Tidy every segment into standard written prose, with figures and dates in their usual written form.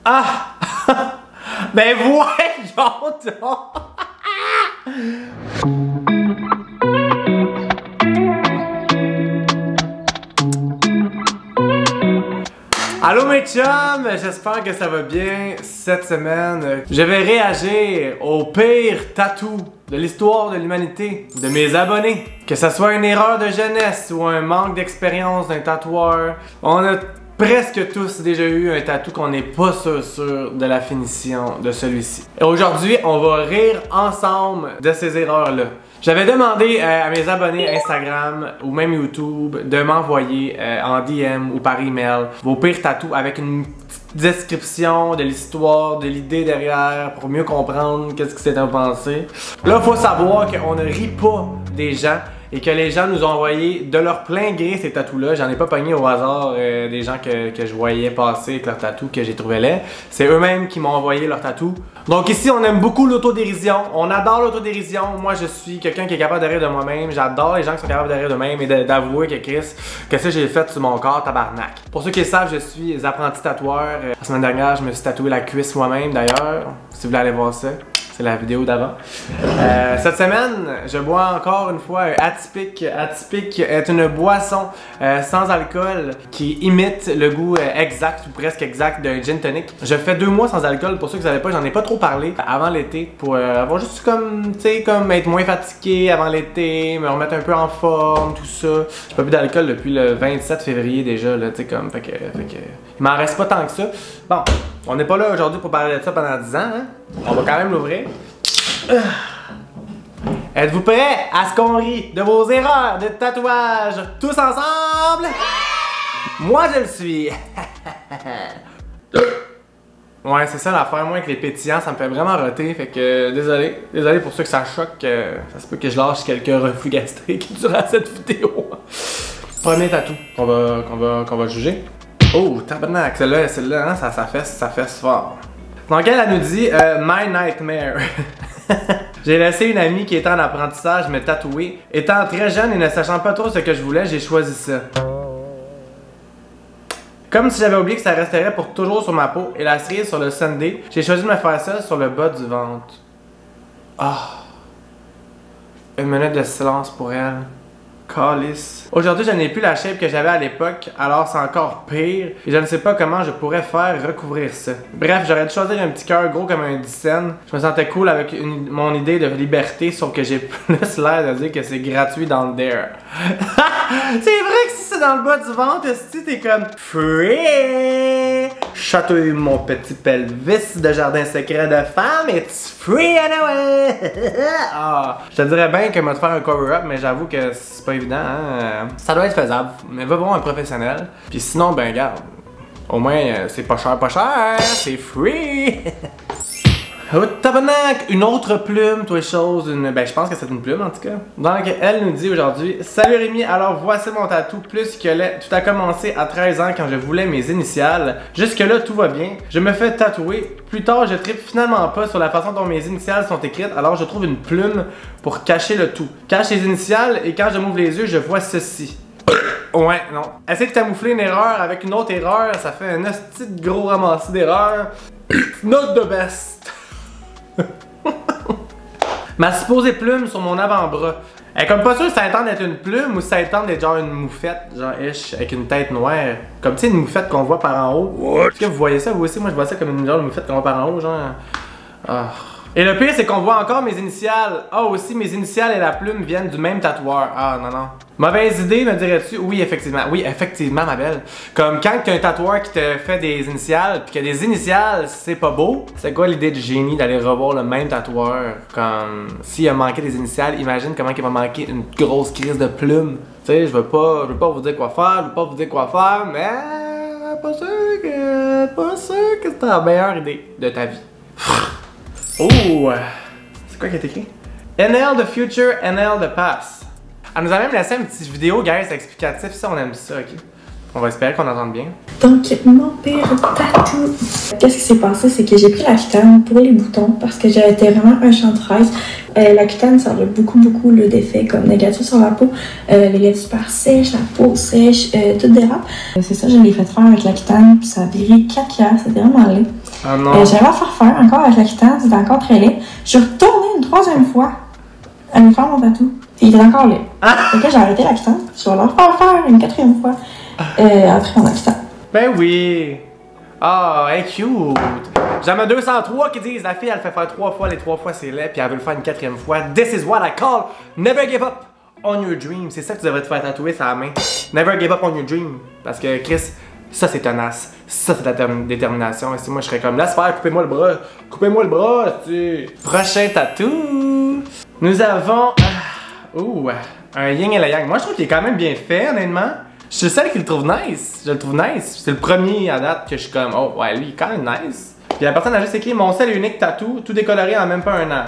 Ah! Ben voyons donc! Allô mes chums, j'espère que ça va bien cette semaine. Je vais réagir au pire tatou de l'histoire de l'humanité, de mes abonnés. Que ça soit une erreur de jeunesse ou un manque d'expérience d'un tatoueur, on a presque tous déjà eu un tatou qu'on n'est pas sûr de la finition de celui-ci. Et aujourd'hui, on va rire ensemble de ces erreurs-là. J'avais demandé à mes abonnés Instagram ou même YouTube de m'envoyer en DM ou par email vos pires tatous avec une petite description de l'histoire, de l'idée derrière pour mieux comprendre qu'est-ce qui s'est pensé. Là, il faut savoir qu'on ne rit pas des gens et que les gens nous ont envoyé de leur plein gré ces tatous-là. J'en ai pas pogné au hasard des gens que je voyais passer avec leurs tatous que j'ai trouvé laids. C'est eux-mêmes qui m'ont envoyé leurs tatous. Donc ici, on aime beaucoup l'autodérision. On adore l'autodérision. Moi, je suis quelqu'un qui est capable de rire de moi-même. J'adore les gens qui sont capables de rire d'eux-mêmes et d'avouer que Chris, que ça j'ai fait sur mon corps, tabarnak. Pour ceux qui le savent, je suis apprenti tatoueur. La semaine dernière, je me suis tatoué la cuisse moi-même d'ailleurs. Si vous voulez aller voir ça. C'est la vidéo d'avant. Cette semaine, je bois encore une fois un Atypique. Atypique est une boisson sans alcool qui imite le goût exact ou presque exact d'un gin tonic. Je fais 2 mois sans alcool. Pour ceux qui ne savaient pas, j'en ai pas trop parlé avant l'été pour avoir juste comme, tu sais, comme être moins fatigué avant l'été, me remettre un peu en forme, tout ça. J'ai pas bu d'alcool depuis le 27 février déjà, là, tu sais, comme, fait que, il m'en reste pas tant que ça. Bon, on n'est pas là aujourd'hui pour parler de ça pendant 10 ans, hein? On va quand même l'ouvrir. Êtes-vous prêts à ce qu'on rit de vos erreurs de tatouage tous ensemble? Moi je le suis. Ouais, c'est ça l'affaire. Moi avec les pétillants, ça me fait vraiment roter. Fait que désolé pour ceux que ça choque. Ça se peut que je lâche quelques reflux gastriques durant cette vidéo. Premier tatou qu'on va juger. Oh, tabarnak, celle-là, hein, ça fesse fort. Donc elle nous dit My Nightmare. J'ai laissé une amie qui était en apprentissage me tatouer. Étant très jeune et ne sachant pas trop ce que je voulais, j'ai choisi ça. Comme si j'avais oublié que ça resterait pour toujours sur ma peau et la cerise sur le Sunday, j'ai choisi de me faire ça sur le bas du ventre. Ah. Une minute de silence pour elle. Calice. Aujourd'hui, je n'ai plus la shape que j'avais à l'époque, alors c'est encore pire et je ne sais pas comment je pourrais faire recouvrir ça. Bref, j'aurais dû choisir un petit cœur gros comme un 10 cents. Je me sentais cool avec mon idée de liberté, sauf que j'ai plus l'air de dire que c'est gratuit dans le dare. C'est vrai que si c'est dans le bas du ventre, si t'es comme free, chatouille mon petit pelvis de jardin secret de femme, it's free anyway. Ah, je te dirais bien que me faire un cover-up, mais j'avoue que c'est pas évident, hein? Ça doit être faisable, mais va voir un professionnel. Puis sinon, ben regarde, au moins c'est pas cher, c'est free. Oh tabarnak! Une autre plume, toi chose, ben je pense que c'est une plume en tout cas. Donc elle nous dit aujourd'hui: Salut Rémi, alors voici mon tatou plus que laid. Tout a commencé à 13 ans quand je voulais mes initiales. Jusque là tout va bien. Je me fais tatouer. Plus tard je tripe finalement pas sur la façon dont mes initiales sont écrites, alors je trouve une plume pour cacher le tout. Cache les initiales et quand je m'ouvre les yeux je vois ceci. Ouais, non. Essaye de camoufler une erreur avec une autre erreur, ça fait un hostie de gros ramassis d'erreurs. Not the best. Ma supposée plume sur mon avant-bras. Elle est comme pas sûre si ça tente d'être une plume ou si ça tente d'être genre une moufette, genre ish, avec une tête noire. Comme tu sais, une moufette qu'on voit par en haut. Est-ce que vous voyez ça vous aussi? Moi je vois ça comme une genre de moufette qu'on voit par en haut, genre. Ah. Et le pire, c'est qu'on voit encore mes initiales. Ah, aussi, mes initiales et la plume viennent du même tatoueur. Ah, non. Mauvaise idée, me dirais-tu? Oui, effectivement, ma belle. Comme quand t'as un tatoueur qui te fait des initiales, pis que des initiales, c'est pas beau, c'est quoi l'idée de génie d'aller revoir le même tatoueur? Comme, s'il a manqué des initiales, imagine comment il va manquer une grosse crise de plume. Tu sais, je veux pas vous dire quoi faire, mais pas sûr que c'est la meilleure idée de ta vie. Oh! C'est quoi qui est écrit? NL the future, NL the past. Elle nous a même laissé une petite vidéo, guys, explicatif. Ça, on aime ça, ok? On va espérer qu'on entende bien. Donc, mon pire tatou. Qu'est-ce qui s'est passé? C'est que j'ai pris la cutane pour les boutons parce que j'étais vraiment un chanteuse. La cutane, ça a beaucoup d'effets comme négatifs sur la peau. Les lèvres super sèches, la peau sèche, tout dérape. C'est ça, je l'ai fait faire avec la cutane, puis ça a viré caca, c'était vraiment laid. Ah non. J'allais la faire faire encore avec la kitane, c'était encore très laid. Je suis retournée une troisième fois à me faire mon tatou. Il était encore laid. Donc là, j'ai arrêté la kitane. Je vais leur faire une quatrième fois après mon kitane. Ben oui. Ah, elle est cute. J'en ai 203 qui disent la fille, elle fait faire 3 fois, les 3 fois c'est laid, puis elle veut le faire une quatrième fois. This is what I call never give up on your dream. C'est ça que tu devrais te faire tatouer sur la main. Never give up on your dream. Parce que Chris, ça c'est tenace. Ça c'est de la détermination. Et si moi je serais comme, laisse faire, coupez-moi le bras. Coupez-moi le bras, tu. Prochain tatou. Nous avons. Un yin et le yang. Moi je trouve qu'il est quand même bien fait, honnêtement. Je suis le seul qui le trouve nice. Je le trouve nice. C'est le premier à date que je suis comme, oh ouais, lui il est quand même nice. Puis la personne a juste écrit mon seul et unique tatou, tout décoloré en même pas un an.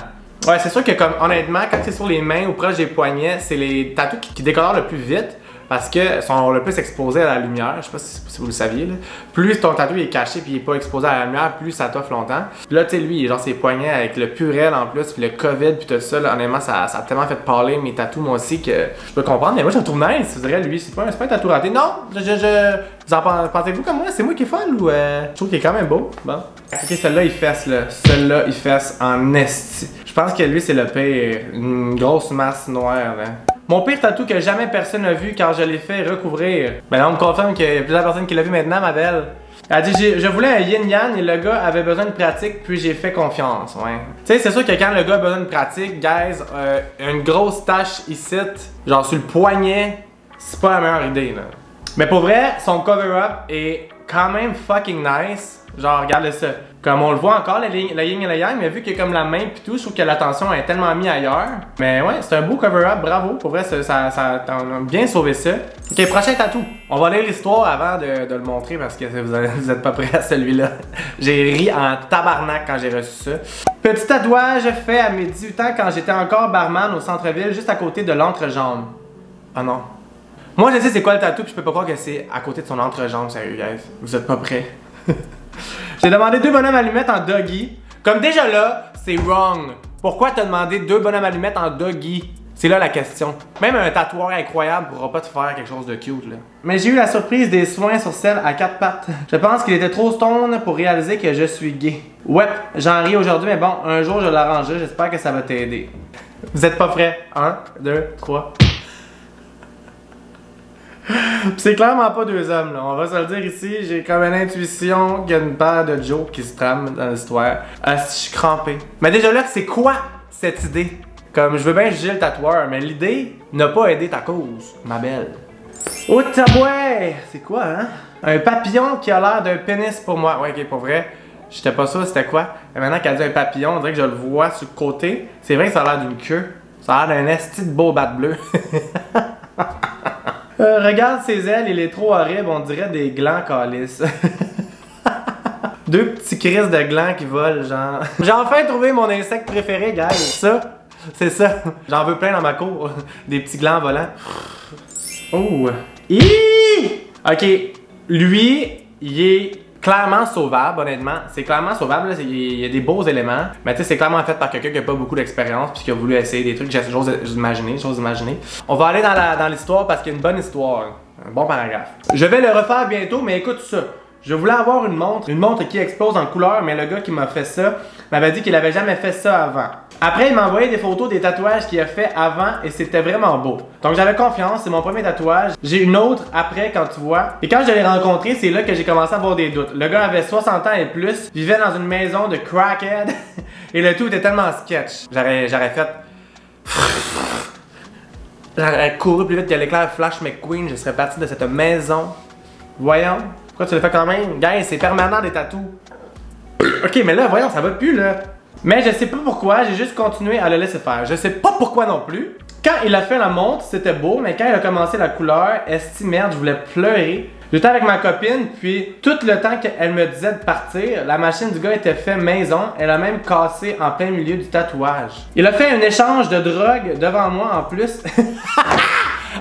Ouais, c'est sûr que comme honnêtement, quand c'est sur les mains ou proche des poignets, c'est les tatous qui décolorent le plus vite. Parce que sont le plus exposés à la lumière. Je sais pas si vous le saviez là. Plus ton tatou est caché puis il est pas exposé à la lumière, plus ça t'offre longtemps. Puis là, tu sais, lui, genre ses poignets avec le purel en plus, puis le COVID, puis tout ça, là, honnêtement, ça a tellement fait parler mes tatous, moi aussi, que je peux comprendre. Mais moi, je le trouve nice. Je dirais, lui, c'est pas un tatou raté. Non, vous en pensez-vous comme moi? C'est moi qui est folle ou je trouve qu'il est quand même beau. Bon. Ok, celui-là, il fesse là. Celui-là, il fesse en esti. Je pense que lui, c'est le pire. Une grosse masse noire, là. Mon pire tatou que jamais personne n'a vu quand je l'ai fait recouvrir. Ben là, on me confirme qu'il y a plusieurs personnes qui l'ont vu maintenant, ma belle. Elle dit, je voulais un yin-yang et le gars avait besoin de pratique, puis j'ai fait confiance, ouais. Tu sais, c'est sûr que quand le gars a besoin de pratique, guys, une grosse tache ici, genre sur le poignet, c'est pas la meilleure idée, là. Mais pour vrai, son cover-up est quand même fucking nice. Genre, regardez ça. Comme on le voit encore, le yin et le yang, mais vu qu'il y a comme la main pis tout, je trouve que l'attention est tellement mise ailleurs. Mais ouais, c'est un beau cover-up, bravo. Pour vrai, ça t'as bien sauvé ça. Ok, prochain tatou. On va lire l'histoire avant de le montrer parce que vous êtes pas prêts à celui-là. J'ai ri en tabarnak quand j'ai reçu ça. Petit tatouage fait à mes 18 ans quand j'étais encore barman au centre-ville, juste à côté de l'entrejambe. Ah non. Moi, je sais c'est quoi le tatou, puis je peux pas croire que c'est à côté de son entrejambe, sérieux, guys. Vous êtes pas prêts. J'ai demandé 2 bonhommes allumettes en doggy. Comme déjà là, c'est wrong. Pourquoi t'as demandé 2 bonhommes allumettes en doggy? C'est là la question. Même un tatoueur incroyable pourra pas te faire quelque chose de cute là. Mais j'ai eu la surprise des soins sur celle à 4 pattes. Je pense qu'il était trop stone pour réaliser que je suis gay. Ouais, j'en ris aujourd'hui, mais bon, un jour je l'arrangerai. J'espère que ça va t'aider. Vous êtes pas prêts? 1, 2, 3. C'est clairement pas 2 hommes, là. On va se le dire ici. J'ai comme une intuition qu'il y a une paire de jokes qui se trament dans l'histoire. Ah, si je suis crampé. Mais déjà là, c'est quoi cette idée? Comme je veux bien juger le tatoueur, mais l'idée n'a pas aidé ta cause, ma belle. Oh tabouais! C'est quoi, hein? Un papillon qui a l'air d'un pénis pour moi. Ouais, ok, pour vrai. J'étais pas sûr c'était quoi. Et maintenant qu'elle dit un papillon, on dirait que je le vois sur le côté. C'est vrai que ça a l'air d'une queue. Ça a l'air d'un esti de beau bat bleu. Regarde ses ailes, il est trop horrible, on dirait des glands calices. 2 petits crises de glands qui volent, genre. J'ai enfin trouvé mon insecte préféré, guys. Ça, c'est ça. J'en veux plein dans ma cour. Des petits glands volants. Oh. Hiiii! Ok, lui, il est clairement sauvable, honnêtement. C'est clairement sauvable, là. Il y a des beaux éléments. Mais tu sais, c'est clairement fait par quelqu'un qui a pas beaucoup d'expérience puis qui a voulu essayer des trucs, j'ose imaginer. On va aller dans l'histoire parce qu'il y a une bonne histoire. Un bon paragraphe. Je vais le refaire bientôt, mais écoute ça. Je voulais avoir une montre qui explose en couleur, mais le gars qui m'a fait ça m'avait dit qu'il avait jamais fait ça avant. Après, il m'a envoyé des photos des tatouages qu'il a fait avant et c'était vraiment beau. Donc j'avais confiance, c'est mon premier tatouage. J'ai une autre après quand tu vois. Et quand je l'ai rencontré, c'est là que j'ai commencé à avoir des doutes. Le gars avait 60 ans et plus, vivait dans une maison de crackhead et le tout était tellement sketch. J'aurais fait... J'aurais couru plus vite que l'éclair Flash McQueen, je serais parti de cette maison. Voyons. Pourquoi tu le fais quand même? Guys, c'est permanent des tatous. Ok, mais là, voyons, ça va plus là. Mais je sais pas pourquoi, j'ai juste continué à le laisser faire. Je sais pas pourquoi non plus. Quand il a fait la montre, c'était beau, mais quand il a commencé la couleur, esti merde, je voulais pleurer. J'étais avec ma copine, puis tout le temps qu'elle me disait de partir, la machine du gars était faite maison. Elle a même cassé en plein milieu du tatouage. Il a fait un échange de drogue devant moi en plus.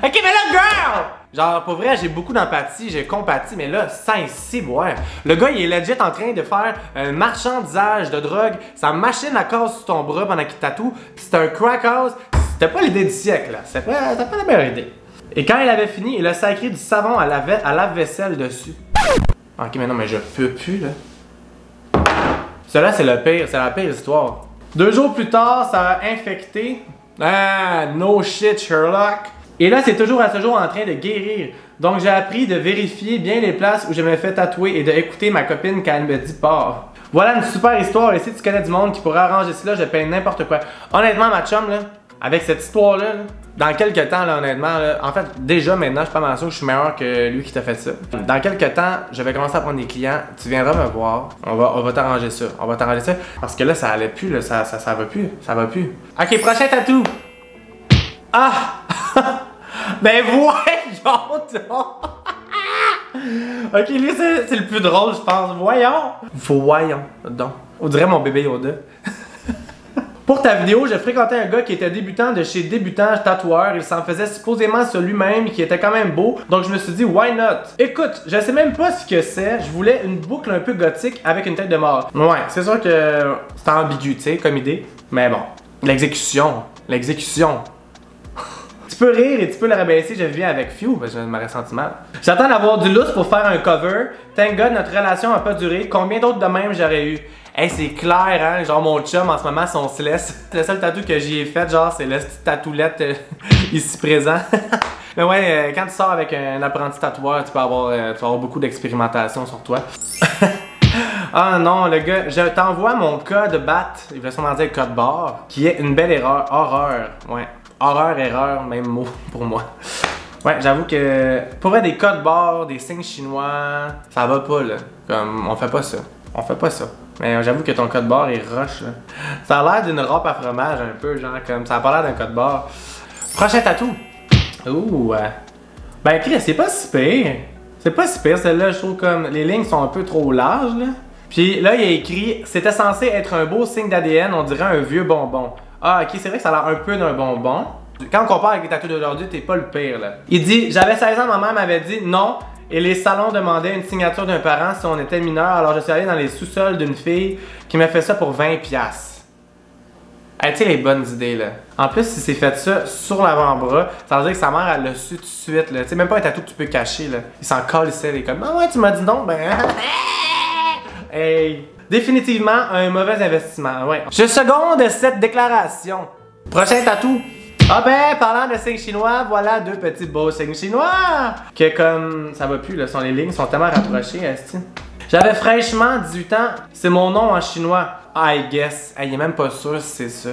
Ok, mais là, girl! Genre, pour vrai, j'ai beaucoup d'empathie, j'ai compatis, mais là, sans ici, ouais. Le gars, il est legit en train de faire un marchandisage de drogue. Sa machine à casse sur ton bras pendant qu'il tatoue. Pis c'était un crack house. C'était pas l'idée du siècle, là. C'était pas la meilleure idée. Et quand il avait fini, il a sacré du savon à lave-vaisselle dessus. Ok, mais non, mais je peux plus, là. Celui-là, c'est le pire, c'est la pire histoire. 2 jours plus tard, ça a infecté. Ah, no shit, Sherlock. Et là, c'est toujours à ce jour en train de guérir. Donc, j'ai appris de vérifier bien les places où je me fais tatouer et d'écouter ma copine quand elle me dit pars. Voilà une super histoire. Et si tu connais du monde qui pourrait arranger cela, je paye n'importe quoi. Honnêtement, ma chum, là, avec cette histoire-là, dans quelques temps, là, honnêtement, là, en fait, déjà maintenant, je suis pas mal sûr que je suis meilleur que lui qui t'a fait ça. Dans quelques temps, je vais commencer à prendre des clients. Tu viendras me voir. On va t'arranger ça. On va t'arranger ça. Parce que là, ça allait plus, là, ça va plus. Ça va plus. Ok, prochain tatou. Ah! Ben voyons donc! Ok, lui, c'est le plus drôle, je pense. Voyons! Voyons donc. On dirait mon bébé Yoda. Pour ta vidéo, je fréquentais un gars qui était débutant de chez Débutant Tatoueur. Il s'en faisait supposément sur lui-même, qui était quand même beau. Donc je me suis dit, why not? Écoute, je sais même pas ce que c'est. Je voulais une boucle un peu gothique avec une tête de mort. Ouais, c'est sûr que c'est ambigu, tu sais, comme idée. Mais bon, l'exécution. Tu peux rire et tu peux le rabaisser, je viens avec Few, parce que je m'aurais senti mal. J'attends d'avoir du lousse pour faire un cover. Thank God, notre relation a pas duré. Combien d'autres de même j'aurais eu? Hey, c'est clair, hein? Genre, mon chum, en ce moment, son sless. Le seul tatou que j'y ai fait, genre, c'est la petite tatoulette ici présent. Mais ouais, quand tu sors avec un apprenti tatoueur, tu peux avoir beaucoup d'expérimentation sur toi. Ah non, le gars, je t'envoie mon code BAT, il veut sûrement dire code barre, qui est une belle erreur. Horreur, ouais. Horreur, erreur, même mot pour moi. Ouais, j'avoue que pour vrai, des codes barres, des signes chinois, ça va pas là. Comme, on fait pas ça. On fait pas ça. Mais j'avoue que ton code barre est rush là. Ça a l'air d'une râpe à fromage un peu, genre comme ça a pas l'air d'un code barre. Prochain tatou. Ouh. Ben Chris, c'est pas si pire. C'est pas si pire, celle-là, je trouve comme les lignes sont un peu trop larges là. Puis là, il y a écrit, c'était censé être un beau signe d'ADN, on dirait un vieux bonbon. Ah ok, c'est vrai que ça a l'air un peu d'un bonbon. Quand on compare avec les tatous d'aujourd'hui, t'es pas le pire là. Il dit, j'avais 16 ans, ma mère m'avait dit non. Et les salons demandaient une signature d'un parent si on était mineur, alors je suis allé dans les sous-sols d'une fille qui m'a fait ça pour 20$. Hey, tu sais les bonnes idées là. En plus, si c'est fait ça sur l'avant-bras, ça veut dire que sa mère elle l'a su tout de suite là. Tu sais, même pas un tatou que tu peux cacher là. Il s'en calissait, il est comme, ah ouais, tu m'as dit non, ben. Hey! Définitivement un mauvais investissement, ouais. Je seconde cette déclaration. Prochain tatou. Ah ben, parlant de signes chinois, voilà 2 petits beaux signes chinois! Que comme, ça va plus là, les lignes sont tellement rapprochées, esti. J'avais fraîchement 18 ans, c'est mon nom en chinois. I guess. Il est même pas sûr si c'est ça.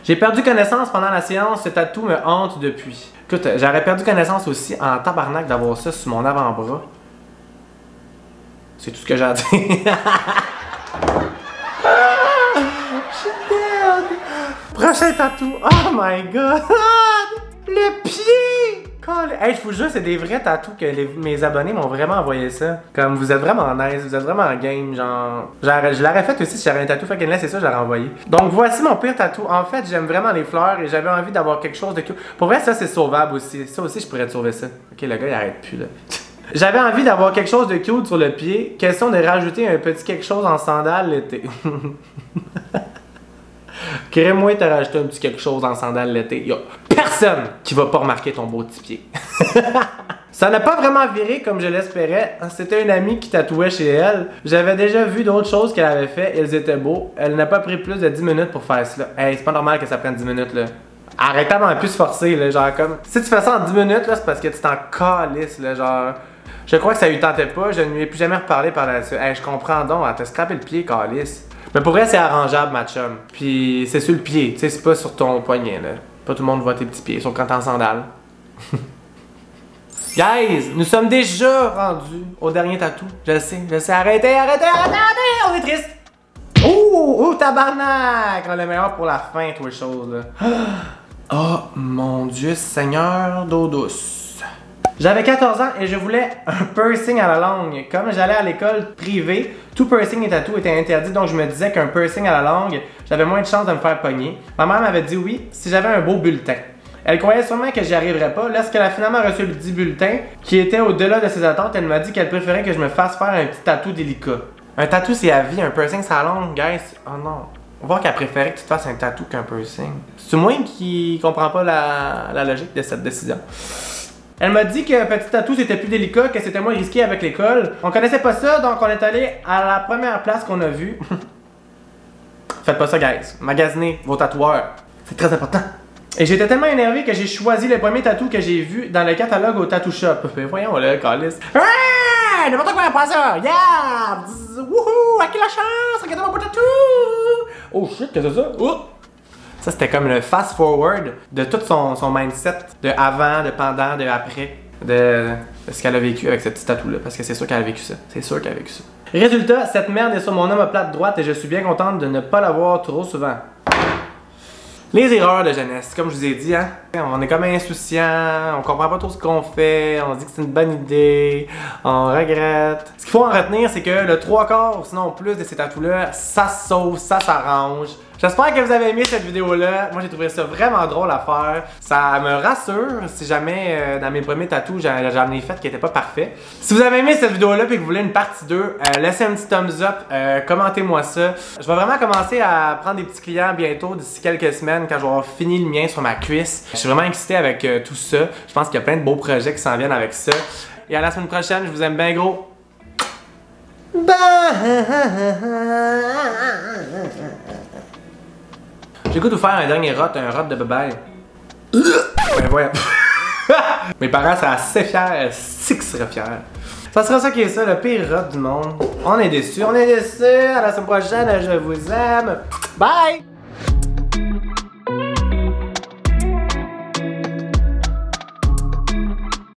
J'ai perdu connaissance pendant la séance, ce tatou me hante depuis. Écoute, j'aurais perdu connaissance aussi en tabarnak d'avoir ça sur mon avant-bras. C'est tout ce que j'ai à dire. Prochain tatou. Oh my god. Le pied. Hey, je vous jure, c'est des vrais tatous que mes abonnés m'ont vraiment envoyé ça. Comme vous êtes vraiment nice, vous êtes vraiment en game, genre. Je l'aurais fait aussi si j'avais un tatou fucking là, c'est ça, je l'aurais envoyé. Donc voici mon pire tatou. En fait, j'aime vraiment les fleurs et j'avais envie d'avoir quelque chose de cute. Pour vrai, ça c'est sauvable aussi. Ça aussi, je pourrais te sauver ça. Ok, le gars il arrête plus là. J'avais envie d'avoir quelque chose de cute sur le pied. Question de rajouter un petit quelque chose en sandales l'été. Crée-moi t'as rajouté un petit quelque chose en sandales l'été. Y'a personne qui va pas remarquer ton beau petit pied. Ça n'a pas vraiment viré comme je l'espérais. C'était une amie qui tatouait chez elle. J'avais déjà vu d'autres choses qu'elle avait fait. Elles étaient beaux. Elle n'a pas pris plus de 10 minutes pour faire cela. Hey, c'est pas normal que ça prenne 10 minutes là. Arrête d'en plus se forcer là. Genre comme. Si tu fais ça en 10 minutes là, c'est parce que tu t'en calisses là. Genre. Je crois que ça lui tentait pas. Je ne lui ai plus jamais reparlé par la suite. Hey, je comprends donc. Elle t'a scrapé le pied, calice. Mais pour vrai, c'est arrangeable, ma chum. Puis c'est sur le pied, tu sais, c'est pas sur ton poignet, là. Pas tout le monde voit tes petits pieds, sauf quand t'es en sandales. Guys, nous sommes déjà rendus au dernier tatou. Je sais, arrêtez, on est triste. Oh, tabarnak! Le meilleur pour la fin, toi, les choses, là. Oh, mon Dieu, Seigneur d'eau douce. J'avais 14 ans et je voulais un piercing à la langue. Comme j'allais à l'école privée, tout piercing et tatou était interdit, donc je me disais qu'un piercing à la langue, j'avais moins de chances de me faire pogner. Ma mère m'avait dit oui si j'avais un beau bulletin. Elle croyait sûrement que j'y arriverais pas. Lorsqu'elle a finalement reçu le 10 bulletin, qui était au-delà de ses attentes, elle m'a dit qu'elle préférait que je me fasse faire un petit tatou délicat. Un tatou c'est à vie, un piercing c'est à la langue, guys. Oh non. On va voir qu'elle préférait que tu te fasses un tatou qu'un piercing. C'est moi qui comprends pas la logique de cette décision. Elle m'a dit que petit tatou c'était plus délicat, que c'était moins risqué avec l'école. On connaissait pas ça, donc on est allé à la première place qu'on a vue. Faites pas ça, guys. Magasinez vos tatoueurs. C'est très important. Et j'étais tellement énervé que j'ai choisi le premier tatou que j'ai vu dans le catalogue au Tattoo Shop. Mais voyons là, calice. Ah! N'importe quoi, pas ça! Yeah! Wouhou! À qui la chance? Regardez mon beau tatou! Oh shit, qu'est-ce que c'est ça? Oh! Ça, c'était comme le fast-forward de tout son mindset. De avant, de pendant, de après. De ce qu'elle a vécu avec ce petit tatou-là. Parce que c'est sûr qu'elle a vécu ça. C'est sûr qu'elle a vécu ça. Résultat, cette merde est sur mon omoplate droite et je suis bien contente de ne pas l'avoir trop souvent. Les erreurs de jeunesse, comme je vous ai dit, hein. On est comme insouciant, on comprend pas trop ce qu'on fait, on se dit que c'est une bonne idée, on regrette. Ce qu'il faut en retenir, c'est que le 3/4 ou sinon plus de ces tatous-là, ça se sauve, ça s'arrange. J'espère que vous avez aimé cette vidéo-là. Moi, j'ai trouvé ça vraiment drôle à faire. Ça me rassure si jamais dans mes premiers tatous, j'en ai fait qui n'étaient pas parfaits. Si vous avez aimé cette vidéo-là et que vous voulez une partie 2, laissez un petit thumbs up, commentez-moi ça. Je vais vraiment commencer à prendre des petits clients bientôt, d'ici quelques semaines, quand je vais avoir fini le mien sur ma cuisse. Je suis vraiment excité avec tout ça. Je pense qu'il y a plein de beaux projets qui s'en viennent avec ça. Et à la semaine prochaine, je vous aime bien gros. J'écoute vous faire un dernier rot, un rot de bye-bye. Ben voyons. Mes parents seraient assez fiers, si qu'ils seraient fiers. Ça sera ça qui est ça, le pire rot du monde. On est déçus, on est déçus. À la semaine prochaine, je vous aime. Bye!